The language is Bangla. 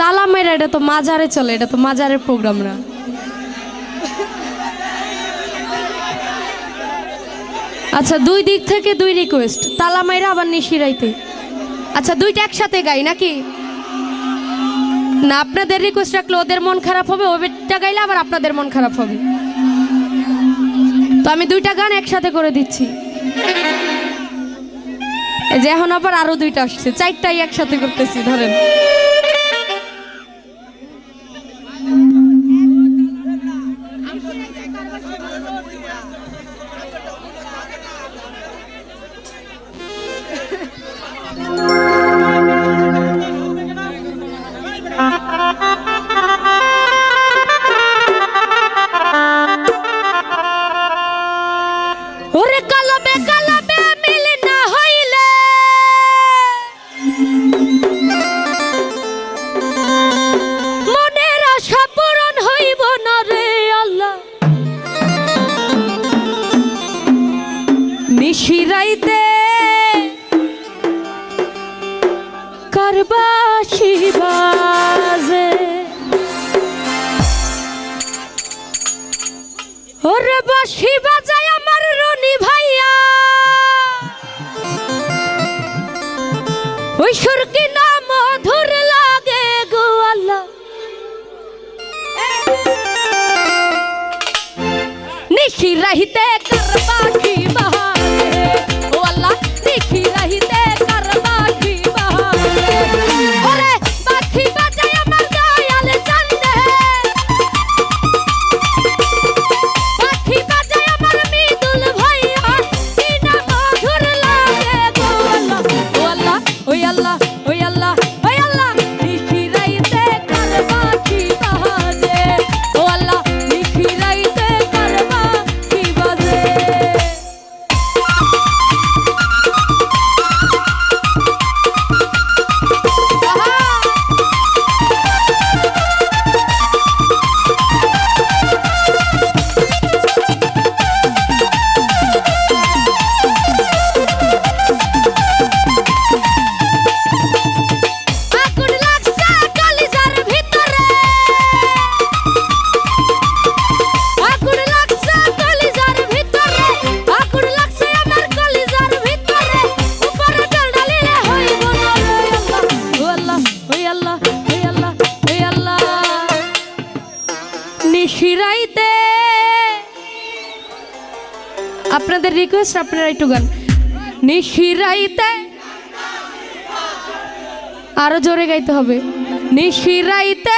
তালা মেরা এটা তো মাজারে চলে, এটা তো মাজারের প্রোগ্রাম না। আচ্ছা, দুই দিক থেকে দুই রিকোয়েস্ট, তালা মাইরা আবার নিশিরাইতে। আচ্ছা, দুইটা একসাথে গাই নাকি না? আপনাদের রিকোয়েস্ট রাখলে ওদের মন খারাপ হবে, ওইটা গাইলে আবার আপনাদের মন খারাপ হবে। তো আমি দুইটা গান একসাথে করে দিচ্ছি। এই যে এখন আবার আরো দুইটা আসছে, চারটাই একসাথে করতেছি। ধরেন, ওরে কালবে কালবে মিল না হইলে মনের আশা পূরণ হইব না রে আল্লাহ। নিশিরাইতে কারবাসি বাজে, ওরে বাঁশি বাজায় আমার রনি ভাইয়া, ওই সুর কি না মধুর লাগে গো আল্লাহ। নিশিরাইতে কারবাসি বাজে ও আল্লাহ, নিশিরাইতে কারবাসি বাজে, ওরে বাঁশি বাজায় আমার দয়াল চান্দে, বাঁশি বাজায় আমার মৃদুল ভাইয়া, কি না মধুর লাগে গো আল্লাহ। ও আল্লাহ, ওই আল্লাহ, ওই আল্লাহ, ওই আল্লাহ, নিশিরাইতে কারবাসি বাজে ও আল্লাহ, নিশিরাইতে কারবাসি বাজে। আগুন লাগছে কলিজার ভিতরে, আগুন লাগছে কলিজার ভিতরে, আগুন লাগছে আমার কলিজার ভিতরে, উপরে জল ঢালিলে হইব না রে আল্লাহ। ও আল্লাহ, ওই আল্লাহ, ওই আল্লাহ, ওই আল্লাহ, নিশিরাইতে আপনাদের রিকোয়েস্ট, আপনারা একটু গান। নিশিরাইতে আরো জোরে গাইতে হবে। নিশিরাইতে